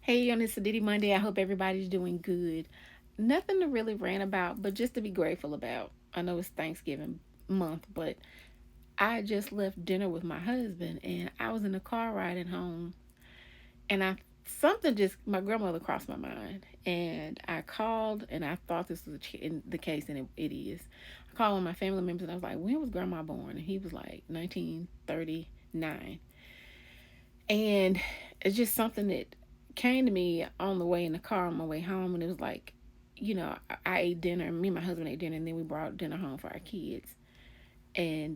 Hey, on this Sadiddy Monday, I hope everybody's doing good. Nothing to really rant about, but just to be grateful about. I know it's Thanksgiving month, but I just left dinner with my husband and I was in the car riding home and I something just my grandmother crossed my mind and I called and I thought this was in the case and it is. I called one of my family members and I was like, "When was grandma born?" And he was like 1939. And it's just something that came to me on the way in the car on my way home. And it was like, I ate dinner. Me and my husband ate dinner, and then we brought dinner home for our kids. And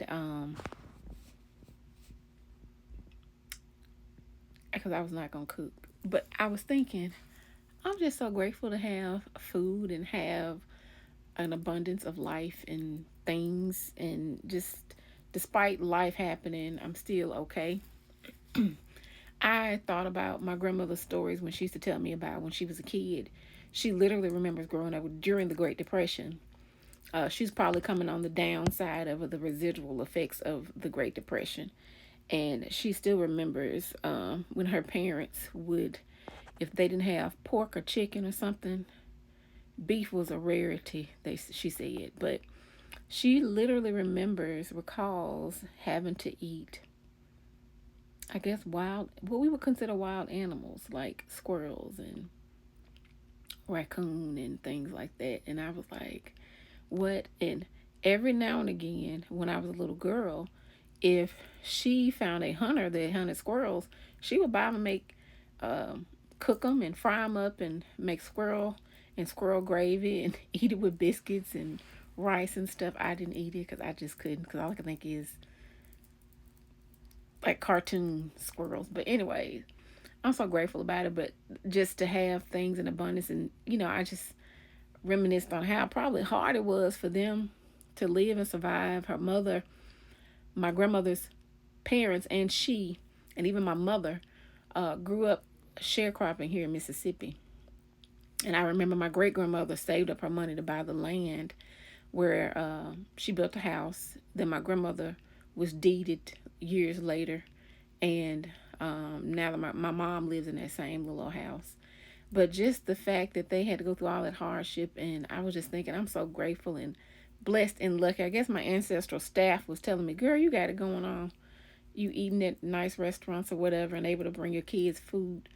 because I was not gonna cook, but I was thinking, I'm just so grateful to have food and have an abundance of life and things, and just despite life happening, I'm still okay. I thought about my grandmother's stories when she used to tell me about when she was a kid. She literally remembers growing up during the Great Depression. She's probably coming on the downside of the residual effects of the Great Depression. And she still remembers when her parents would, if they didn't have pork or chicken or something, beef was a rarity, she said. But she literally recalls having to eat, I guess, what we would consider wild animals like squirrels and raccoon and things like that. And I was like, what? And every now and again, when I was a little girl, if she found a hunter that hunted squirrels, she would buy them and cook them and fry them up and make squirrel gravy and eat it with biscuits and rice and stuff. I didn't eat it because I just couldn't, because all I could think is like cartoon squirrels. But anyway, I'm so grateful about it. But just to have things in abundance, and I just reminisced on how probably hard it was for them to live and survive. Her mother, my grandmother's parents, and even my mother, grew up sharecropping here in Mississippi. And I remember my great grandmother saved up her money to buy the land where she built a house. Then my grandmother was deeded years later, and now that my mom lives in that same little house. But just the fact that they had to go through all that hardship, and I was just thinking, I'm so grateful and blessed and lucky. I guess my ancestral staff was telling me, "Girl, you got it going on. You eating at nice restaurants or whatever, and able to bring your kids food."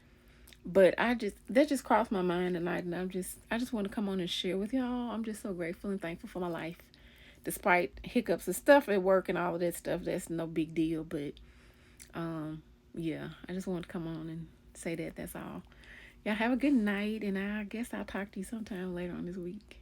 But that just crossed my mind tonight, and I just want to come on and share with y'all. I'm just so grateful and thankful for my life, despite hiccups and stuff at work and all of that stuff. That's no big deal, but yeah, I just want to come on and say that. That's all. Y'all have a good night, and I guess I'll talk to you sometime later on this week.